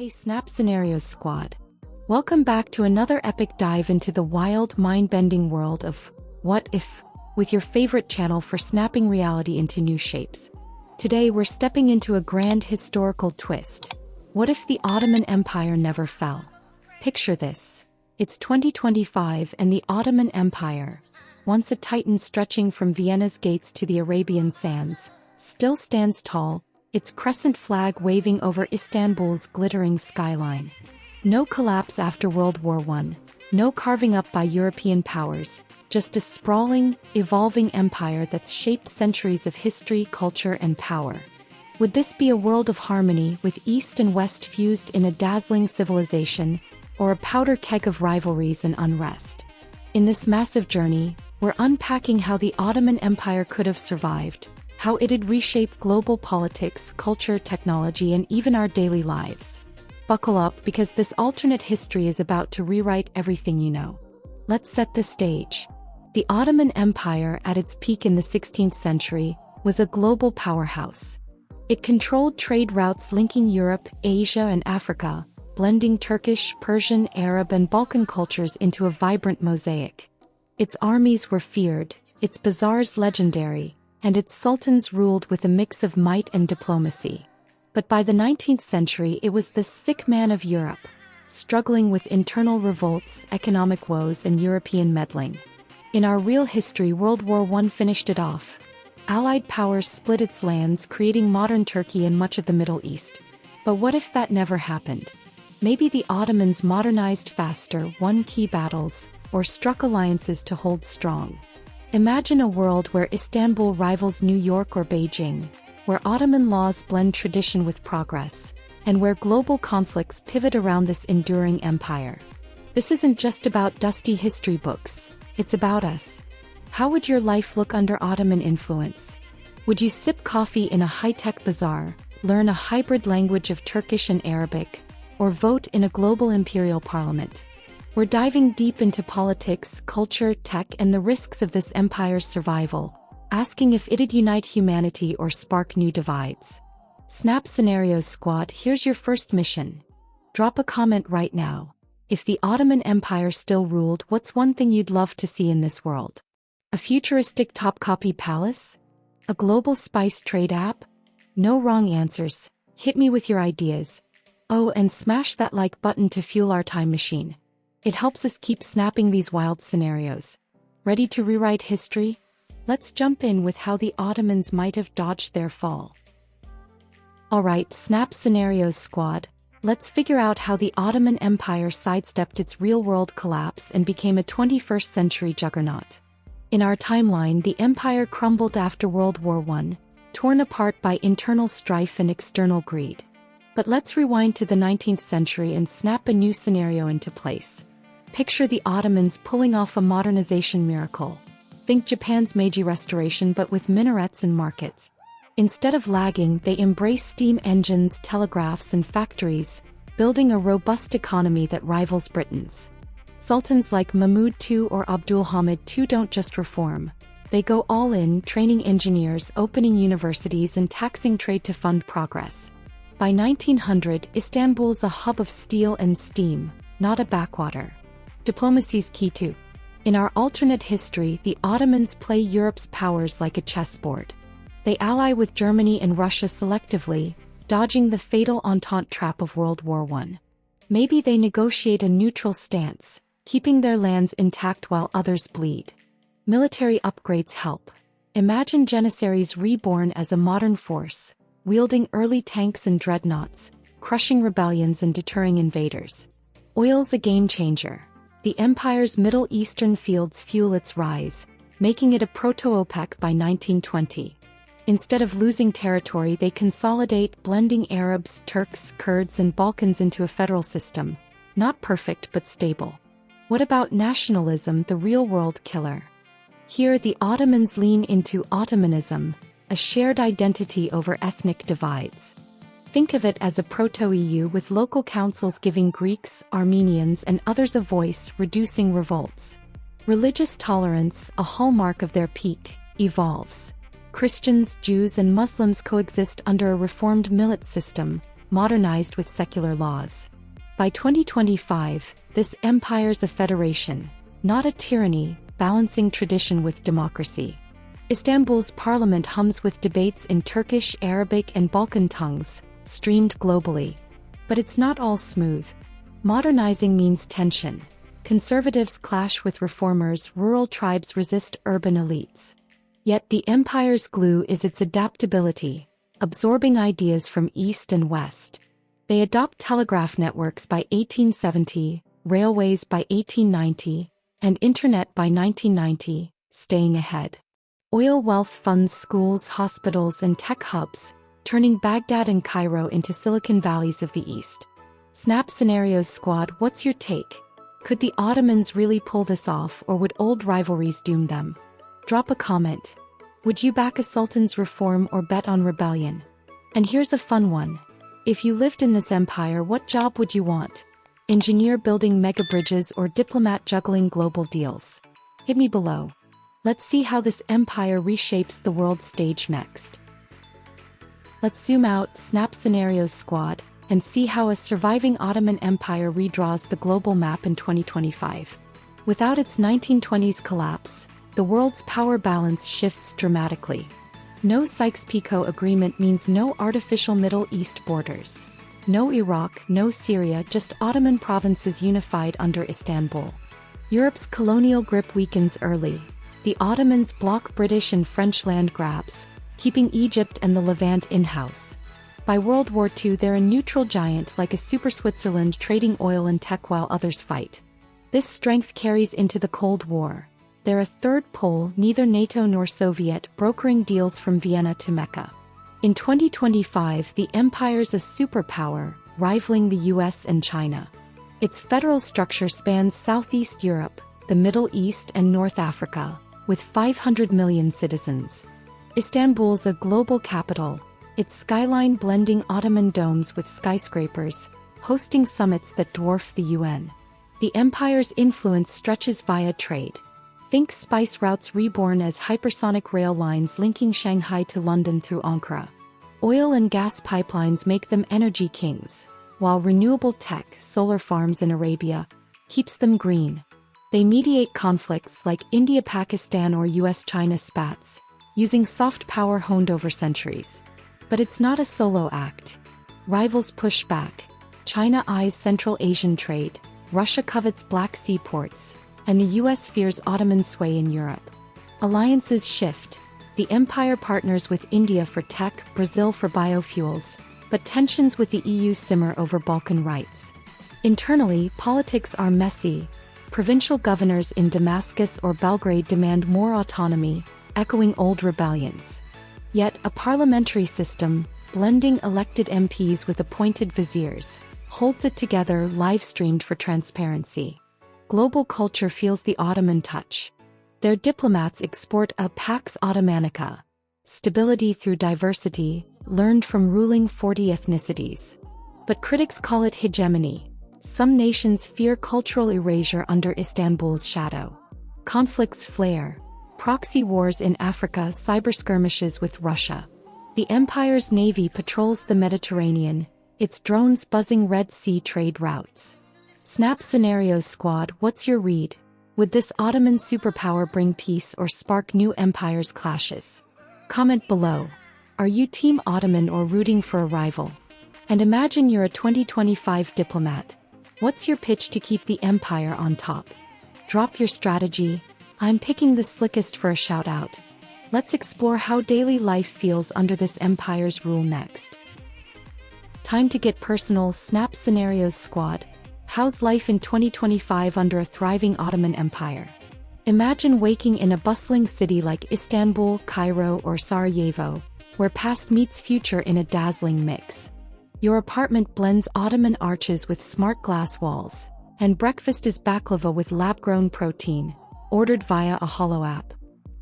Hey Snap Scenarios Squad. Welcome back to another epic dive into the wild, mind-bending world of What If, with your favorite channel for snapping reality into new shapes. Today we're stepping into a grand historical twist. What if the Ottoman Empire never fell? Picture this. It's 2025 and the Ottoman Empire, once a titan stretching from Vienna's gates to the Arabian sands, still stands tall, its crescent flag waving over Istanbul's glittering skyline. No collapse after World War I, no carving up by European powers, just a sprawling, evolving empire that's shaped centuries of history, culture, and power. Would this be a world of harmony with East and West fused in a dazzling civilization, or a powder keg of rivalries and unrest? In this massive journey, we're unpacking how the Ottoman Empire could have survived, how it'd reshape global politics, culture, technology, and even our daily lives. Buckle up because this alternate history is about to rewrite everything you know. Let's set the stage. The Ottoman Empire, at its peak in the 16th century, was a global powerhouse. It controlled trade routes linking Europe, Asia, and Africa, blending Turkish, Persian, Arab, and Balkan cultures into a vibrant mosaic. Its armies were feared, its bazaars legendary, and its sultans ruled with a mix of might and diplomacy. But by the 19th century it was the sick man of Europe, struggling with internal revolts, economic woes, and European meddling. In our real history, World War I finished it off. Allied powers split its lands, creating modern Turkey and much of the Middle East. But what if that never happened? Maybe the Ottomans modernized faster, won key battles, or struck alliances to hold strong. Imagine a world where Istanbul rivals New York or Beijing, where Ottoman laws blend tradition with progress, and where global conflicts pivot around this enduring empire. This isn't just about dusty history books, it's about us. How would your life look under Ottoman influence? Would you sip coffee in a high-tech bazaar, learn a hybrid language of Turkish and Arabic, or vote in a global imperial parliament? We're diving deep into politics, culture, tech, and the risks of this empire's survival, asking if it'd unite humanity or spark new divides. Snap Scenarios Squad, here's your first mission. Drop a comment right now. If the Ottoman Empire still ruled, what's one thing you'd love to see in this world? A futuristic Topkapi palace? A global spice trade app? No wrong answers. Hit me with your ideas. Oh, and smash that like button to fuel our time machine. It helps us keep snapping these wild scenarios. Ready to rewrite history? Let's jump in with how the Ottomans might have dodged their fall. Alright, Snap Scenarios Squad, let's figure out how the Ottoman Empire sidestepped its real-world collapse and became a 21st century juggernaut. In our timeline, the empire crumbled after World War I, torn apart by internal strife and external greed. But let's rewind to the 19th century and snap a new scenario into place. Picture the Ottomans pulling off a modernization miracle. Think Japan's Meiji Restoration but with minarets and markets. Instead of lagging, they embrace steam engines, telegraphs, and factories, building a robust economy that rivals Britain's. Sultans like Mahmud II or Abdulhamid II don't just reform. They go all in, training engineers, opening universities, and taxing trade to fund progress. By 1900, Istanbul's a hub of steel and steam, not a backwater. Diplomacy's key too. In our alternate history, the Ottomans play Europe's powers like a chessboard. They ally with Germany and Russia selectively, dodging the fatal Entente trap of World War I. Maybe they negotiate a neutral stance, keeping their lands intact while others bleed. Military upgrades help. Imagine Janissaries reborn as a modern force, wielding early tanks and dreadnoughts, crushing rebellions and deterring invaders. Oil's a game changer. The empire's Middle Eastern fields fuel its rise, making it a proto-OPEC by 1920. Instead of losing territory, they consolidate, blending Arabs, Turks, Kurds, and Balkans into a federal system. Not perfect but stable. What about nationalism, the real-world killer? Here, the Ottomans lean into Ottomanism, a shared identity over ethnic divides. Think of it as a proto-EU with local councils giving Greeks, Armenians, and others a voice, reducing revolts. Religious tolerance, a hallmark of their peak, evolves. Christians, Jews, and Muslims coexist under a reformed millet system, modernized with secular laws. By 2025, this empire's a federation, not a tyranny, balancing tradition with democracy. Istanbul's parliament hums with debates in Turkish, Arabic, and Balkan tongues, streamed globally. But it's not all smooth. Modernizing means tension. Conservatives clash with reformers, rural tribes resist urban elites. Yet the empire's glue is its adaptability, absorbing ideas from East and West. They adopt telegraph networks by 1870, railways by 1890, and internet by 1990, staying ahead. Oil wealth funds schools, hospitals, and tech hubs, turning Baghdad and Cairo into Silicon Valleys of the East. Snap Scenarios Squad, what's your take? Could the Ottomans really pull this off, or would old rivalries doom them? Drop a comment. Would you back a sultan's reform or bet on rebellion? And here's a fun one. If you lived in this empire, what job would you want? Engineer building mega bridges or diplomat juggling global deals? Hit me below. Let's see how this empire reshapes the world stage next. Let's zoom out, Snap Scenarios Squad, and see how a surviving Ottoman Empire redraws the global map in 2025. Without its 1920s collapse, the world's power balance shifts dramatically. No Sykes-Picot Agreement means no artificial Middle East borders. No Iraq, no Syria, just Ottoman provinces unified under Istanbul. Europe's colonial grip weakens early. The Ottomans block British and French land grabs, keeping Egypt and the Levant in-house. By World War II, they're a neutral giant like a super Switzerland, trading oil and tech while others fight. This strength carries into the Cold War. They're a third pole, neither NATO nor Soviet, brokering deals from Vienna to Mecca. In 2025, the empire's a superpower, rivaling the US and China. Its federal structure spans Southeast Europe, the Middle East, and North Africa, with 500 million citizens. Istanbul's a global capital, its skyline blending Ottoman domes with skyscrapers, hosting summits that dwarf the UN. The empire's influence stretches via trade. Think spice routes reborn as hypersonic rail lines linking Shanghai to London through Ankara. Oil and gas pipelines make them energy kings, while renewable tech, solar farms in Arabia, keeps them green. They mediate conflicts like India-Pakistan or US-China spats, using soft power honed over centuries. But it's not a solo act. Rivals push back. China eyes Central Asian trade, Russia covets Black Sea ports, and the US fears Ottoman sway in Europe. Alliances shift. The empire partners with India for tech, Brazil for biofuels, but tensions with the EU simmer over Balkan rights. Internally, politics are messy. Provincial governors in Damascus or Belgrade demand more autonomy, echoing old rebellions. Yet a parliamentary system, blending elected MPs with appointed viziers, holds it together, live-streamed for transparency. Global culture feels the Ottoman touch. Their diplomats export a Pax Ottomanica, stability through diversity, learned from ruling 40 ethnicities. But critics call it hegemony. Some nations fear cultural erasure under Istanbul's shadow. Conflicts flare. Proxy wars in Africa, cyber skirmishes with Russia. The empire's navy patrols the Mediterranean, its drones buzzing Red Sea trade routes. Snap Scenarios Squad, what's your read? Would this Ottoman superpower bring peace or spark new empires' clashes? Comment below. Are you Team Ottoman or rooting for a rival? And imagine you're a 2025 diplomat. What's your pitch to keep the empire on top? Drop your strategy. I'm picking the slickest for a shout-out. Let's explore how daily life feels under this empire's rule next. Time to get personal, Snap Scenarios Squad. How's life in 2025 under a thriving Ottoman Empire? Imagine waking in a bustling city like Istanbul, Cairo, or Sarajevo, where past meets future in a dazzling mix. Your apartment blends Ottoman arches with smart glass walls, and breakfast is baklava with lab-grown protein, ordered via a holo app.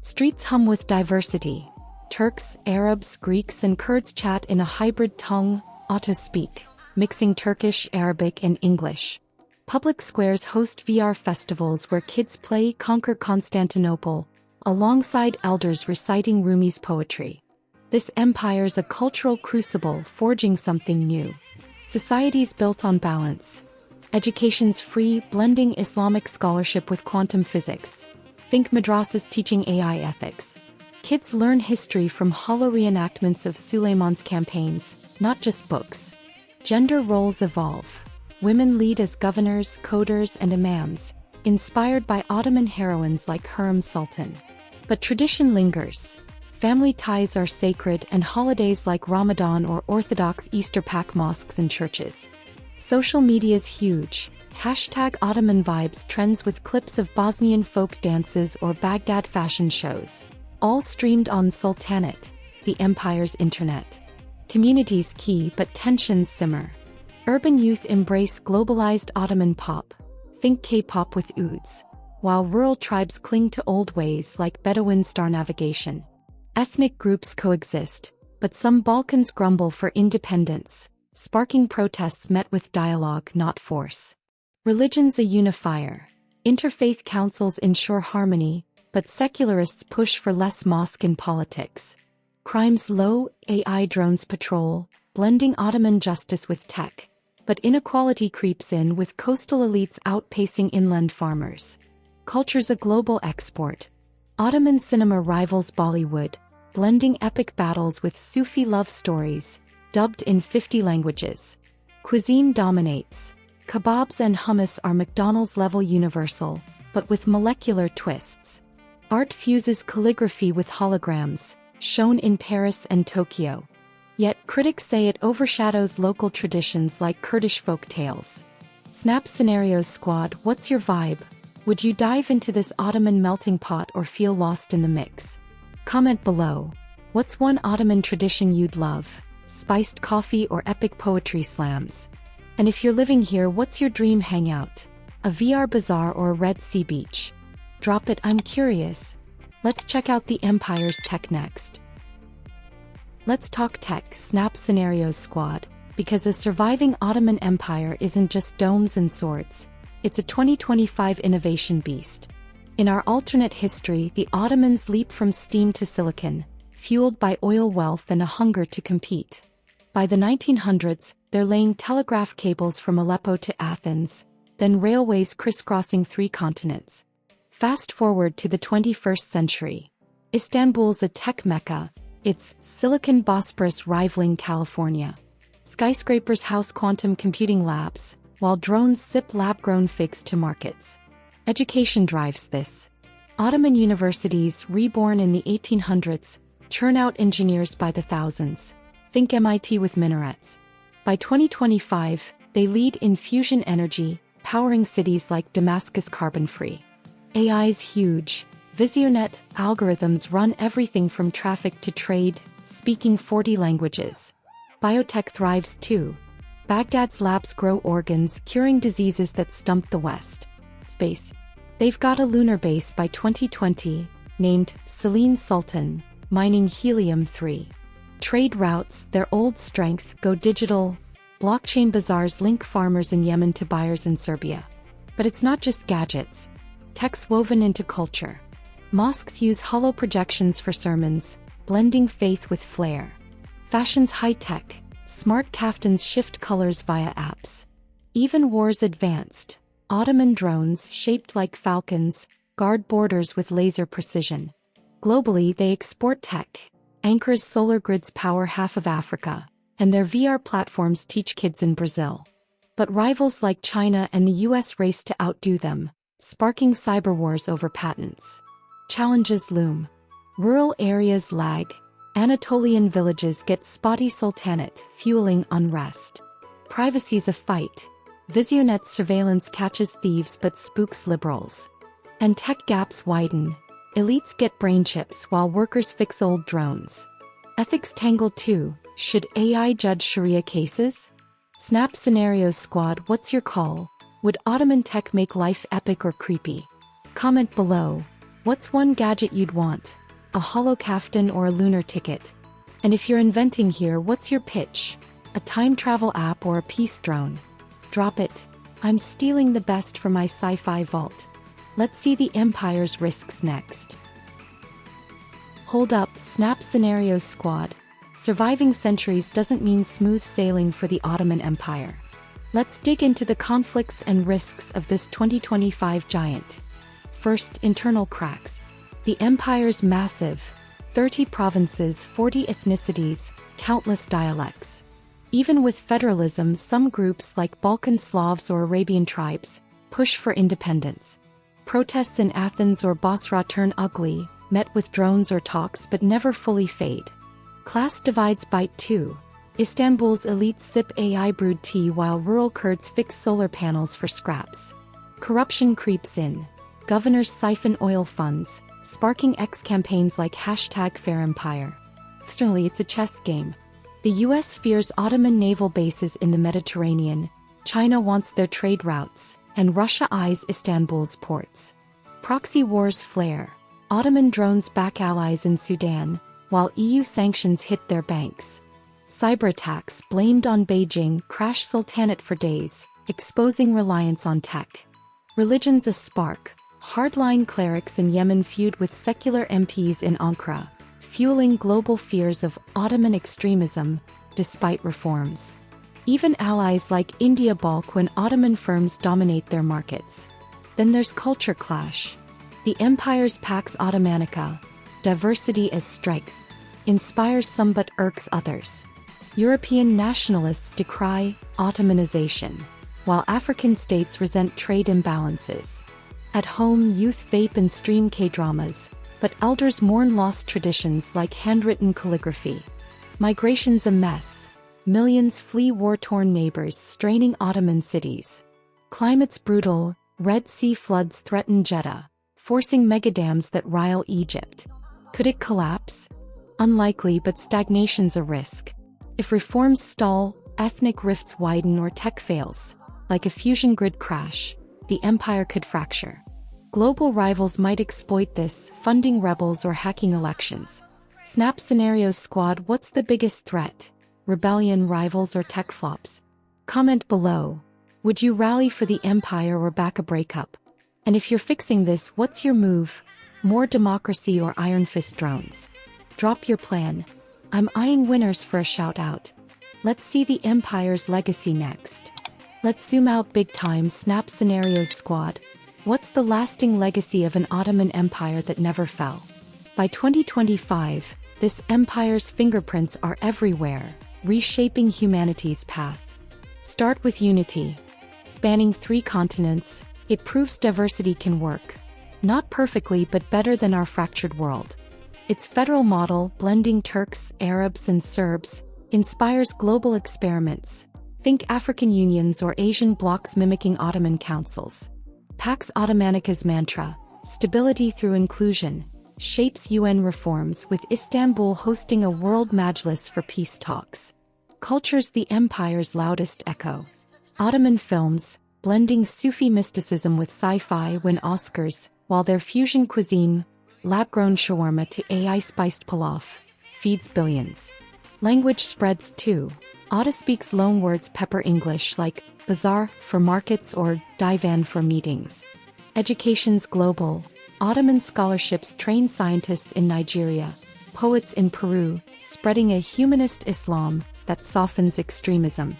Streets hum with diversity. Turks, Arabs, Greeks, and Kurds chat in a hybrid tongue, Otto-speak, mixing Turkish, Arabic, and English. Public squares host VR festivals where kids play Conquer Constantinople, alongside elders reciting Rumi's poetry. This empire's a cultural crucible, forging something new. Societies built on balance. Education's free, blending Islamic scholarship with quantum physics. Think madrasas teaching AI ethics. Kids learn history from hollow reenactments of Suleiman's campaigns, not just books. Gender roles evolve. Women lead as governors, coders, and imams, inspired by Ottoman heroines like Hurrem Sultan. But tradition lingers. Family ties are sacred, and holidays like Ramadan or Orthodox Easter pack mosques and churches. Social media's huge. #Ottoman vibes trends with clips of Bosnian folk dances or Baghdad fashion shows. All streamed on Sultanate, the empire's internet. Communities key but tensions simmer. Urban youth embrace globalized Ottoman pop. Think K-pop with ouds. While rural tribes cling to old ways like Bedouin star navigation. Ethnic groups coexist, but some Balkans grumble for independence, sparking protests met with dialogue, not force. Religion's a unifier. Interfaith councils ensure harmony, but secularists push for less mosque in politics. Crime's low, AI drones patrol, blending Ottoman justice with tech. But inequality creeps in with coastal elites outpacing inland farmers. Culture's a global export. Ottoman cinema rivals Bollywood, blending epic battles with Sufi love stories, dubbed in 50 languages. Cuisine dominates. Kebabs and hummus are McDonald's-level universal, but with molecular twists. Art fuses calligraphy with holograms, shown in Paris and Tokyo. Yet critics say it overshadows local traditions like Kurdish folk tales. Snap Scenarios Squad, what's your vibe? Would you dive into this Ottoman melting pot or feel lost in the mix? Comment below. What's one Ottoman tradition you'd love? Spiced coffee or epic poetry slams? And if you're living here, what's your dream hangout? A VR bazaar or a Red Sea beach? Drop it, I'm curious. Let's check out the empire's tech next. Let's talk tech, Snap Scenarios Squad, because a surviving Ottoman empire isn't just domes and swords. It's a 2025 innovation beast. In our alternate history, the Ottomans leap from steam to silicon, fueled by oil wealth and a hunger to compete. By the 1900s, they're laying telegraph cables from Aleppo to Athens, then railways crisscrossing 3 continents. Fast forward to the 21st century. Istanbul's a tech mecca, its Silicon Bosporus rivaling California. Skyscrapers house quantum computing labs, while drones zip lab-grown figs to markets. Education drives this. Ottoman universities, reborn in the 1800s, churn out engineers by the thousands. Think MIT with minarets. By 2025, they lead in fusion energy, powering cities like Damascus carbon-free. AI's huge. VisioNet algorithms run everything from traffic to trade, speaking 40 languages. Biotech thrives too. Baghdad's labs grow organs, curing diseases that stumped the West. Space. They've got a lunar base by 2020, named Selene Sultan, mining helium-3. Trade routes, their old strength, go digital. Blockchain bazaars link farmers in Yemen to buyers in Serbia. But it's not just gadgets. Tech's woven into culture. Mosques use hollow projections for sermons, blending faith with flair. Fashion's high-tech. Smart kaftans shift colors via apps. Even war's advanced. Ottoman drones, shaped like falcons, guard borders with laser precision. Globally, they export tech. Ankar's solar grids power half of Africa, and their VR platforms teach kids in Brazil. But rivals like China and the US race to outdo them, sparking cyber wars over patents. Challenges loom. Rural areas lag. Anatolian villages get spotty sultanate, fueling unrest. Privacy's a fight. VisioNet's surveillance catches thieves but spooks liberals. And tech gaps widen. Elites get brain chips while workers fix old drones. Ethics tangle too. Should AI judge Sharia cases? Snap Scenarios Squad, what's your call? Would Ottoman tech make life epic or creepy? Comment below. What's one gadget you'd want? A hollow kaftan or a lunar ticket? And if you're inventing here, what's your pitch? A time travel app or a peace drone? Drop it. I'm stealing the best from my sci-fi vault. Let's see the empire's risks next. Hold up, Snap Scenarios Squad. surviving centuries doesn't mean smooth sailing for the Ottoman Empire. Let's dig into the conflicts and risks of this 2025 giant. First, internal cracks. The empire's massive, 30 provinces, 40 ethnicities, countless dialects. Even with federalism, some groups like Balkan Slavs or Arabian tribes push for independence. Protests in Athens or Basra turn ugly, met with drones or talks but never fully fade. Class divides bite too. Istanbul's elites sip AI brewed tea while rural Kurds fix solar panels for scraps. Corruption creeps in. Governors siphon oil funds, sparking campaigns like #FairEmpire. Externally, it's a chess game. The US fears Ottoman naval bases in the Mediterranean, China wants their trade routes, and Russia eyes Istanbul's ports. Proxy wars flare. Ottoman drones back allies in Sudan, while EU sanctions hit their banks. Cyberattacks blamed on Beijing crash Sultanate for days, exposing reliance on tech. Religion's a spark. Hardline clerics in Yemen feud with secular MPs in Ankara, fueling global fears of Ottoman extremism, despite reforms. Even allies like India balk when Ottoman firms dominate their markets. Then there's culture clash. The empire's Pax Ottomanica, diversity as strength, inspires some but irks others. European nationalists decry Ottomanization, while African states resent trade imbalances. At home, youth vape and stream K-dramas, but elders mourn lost traditions like handwritten calligraphy. Migration's a mess. Millions flee war-torn neighbors, straining Ottoman cities. Climate's brutal. Red Sea floods threaten Jeddah, forcing megadams that rile Egypt. Could it collapse? Unlikely, but stagnation's a risk. If reforms stall, ethnic rifts widen or tech fails, like a fusion grid crash, the empire could fracture. Global rivals might exploit this, funding rebels or hacking elections. Snap Scenarios Squad, what's the biggest threat? Rebellion, rivals, or tech flops? Comment below. Would you rally for the empire or back a breakup? And if you're fixing this, what's your move? More democracy or Iron Fist drones? Drop your plan. I'm eyeing winners for a shout out. Let's see the empire's legacy next. Let's zoom out big time. Snap Scenarios Squad. What's the lasting legacy of an Ottoman empire that never fell? By 2025, this empire's fingerprints are everywhere, reshaping humanity's path. Start with unity. Spanning 3 continents, it proves diversity can work. Not perfectly, but better than our fractured world. Its federal model, blending Turks, Arabs, and Serbs, inspires global experiments. Think African unions or Asian blocs mimicking Ottoman councils. Pax Ottomanica's mantra, stability through inclusion, shapes UN reforms, with Istanbul hosting a world majlis for peace talks. Culture's the empire's loudest echo. Ottoman films, blending Sufi mysticism with sci-fi, win Oscars, while their fusion cuisine, lab-grown shawarma to AI-spiced pilaf, feeds billions. Language spreads too. Otto speaks loanwords pepper English like bazaar for markets or divan for meetings. Education's global. Ottoman scholarships train scientists in Nigeria, poets in Peru, spreading a humanist Islam that softens extremism.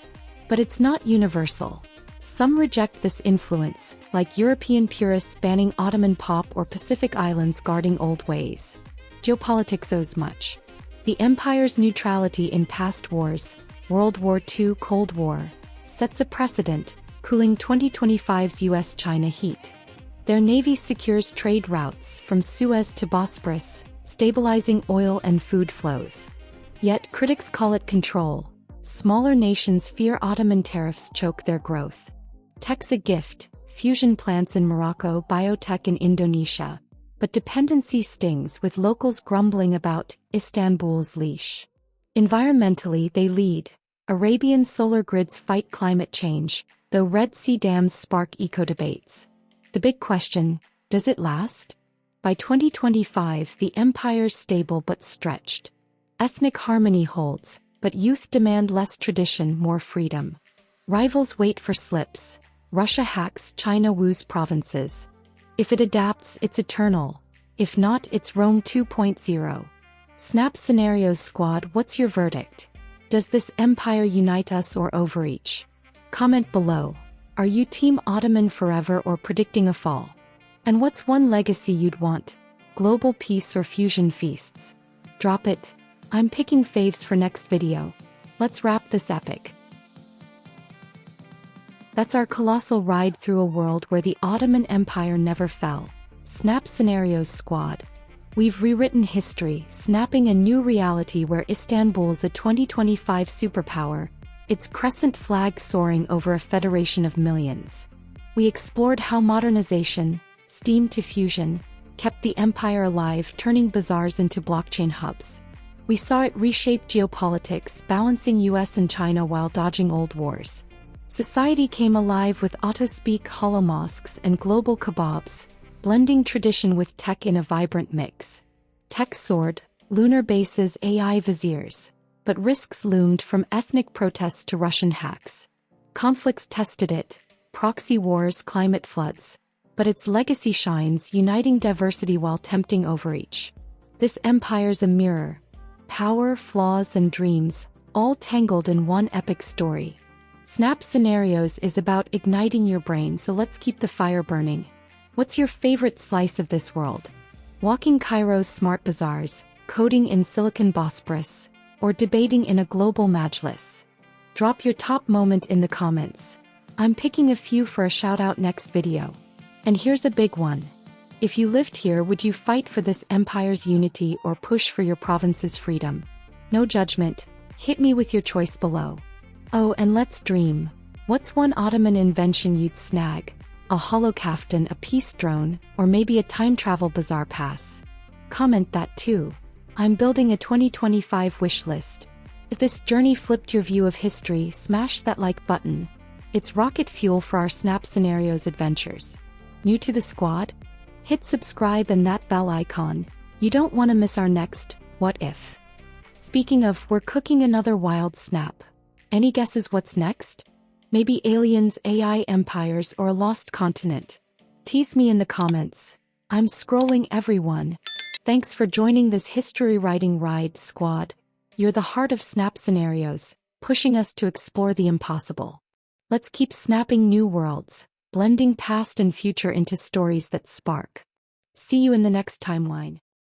But it's not universal. Some reject this influence, like European purists banning Ottoman pop or Pacific Islands guarding old ways. Geopolitics owes much. The empire's neutrality in past wars, World War II, Cold War, sets a precedent, cooling 2025's US-China heat. Their navy secures trade routes from Suez to Bosporus, stabilizing oil and food flows. Yet critics call it control. Smaller nations fear Ottoman tariffs choke their growth. Tech's a gift, fusion plants in Morocco, biotech in Indonesia. But dependency stings, with locals grumbling about Istanbul's leash. Environmentally, they lead. Arabian solar grids fight climate change, though Red Sea dams spark eco-debates. The big question, does it last? By 2025, the empire's stable but stretched. Ethnic harmony holds, but youth demand less tradition, more freedom. Rivals wait for slips. Russia hacks, China woos provinces. If it adapts, it's eternal. If not, it's Rome 2.0. Snap Scenarios Squad, what's your verdict? Does this empire unite us or overreach? Comment below. Are you Team Ottoman forever or predicting a fall? And what's one legacy you'd want? Global peace or fusion feasts? Drop it. I'm picking faves for next video. Let's wrap this epic. That's our colossal ride through a world where the Ottoman Empire never fell. Snap Scenarios Squad. We've rewritten history, snapping a new reality where Istanbul's a 2025 superpower, its crescent flag soaring over a federation of millions. We explored how modernization, steam to fusion, kept the empire alive, turning bazaars into blockchain hubs. We saw it reshape geopolitics, balancing US and China while dodging old wars. Society came alive with auto-speak holomosques and global kebabs, blending tradition with tech in a vibrant mix. Tech soared, lunar bases, AI viziers, but risks loomed from ethnic protests to Russian hacks. Conflicts tested it, proxy wars, climate floods, but its legacy shines, uniting diversity while tempting overreach. This empire's a mirror. Power, flaws, and dreams, all tangled in one epic story. Snap Scenarios is about igniting your brain, so let's keep the fire burning. What's your favorite slice of this world? Walking Cairo's smart bazaars, coding in Silicon Bosporus, or debating in a global majlis? Drop your top moment in the comments. I'm picking a few for a shout-out next video. And here's a big one. If you lived here, would you fight for this empire's unity or push for your province's freedom? No judgment. Hit me with your choice below. Oh, and let's dream. What's one Ottoman invention you'd snag? A holocaftan, a peace drone, or maybe a time travel bazaar pass? Comment that too. I'm building a 2025 wish list. If this journey flipped your view of history, smash that like button. It's rocket fuel for our Snap Scenarios adventures. New to the squad? Hit subscribe and that bell icon. You don't want to miss our next What If. Speaking of, we're cooking another wild snap. Any guesses what's next? Maybe aliens, AI empires, or a lost continent? Tease me in the comments. I'm scrolling, everyone. Thanks for joining this history-writing ride, squad. You're the heart of Snap Scenarios, pushing us to explore the impossible. Let's keep snapping new worlds, blending past and future into stories that spark. See you in the next timeline.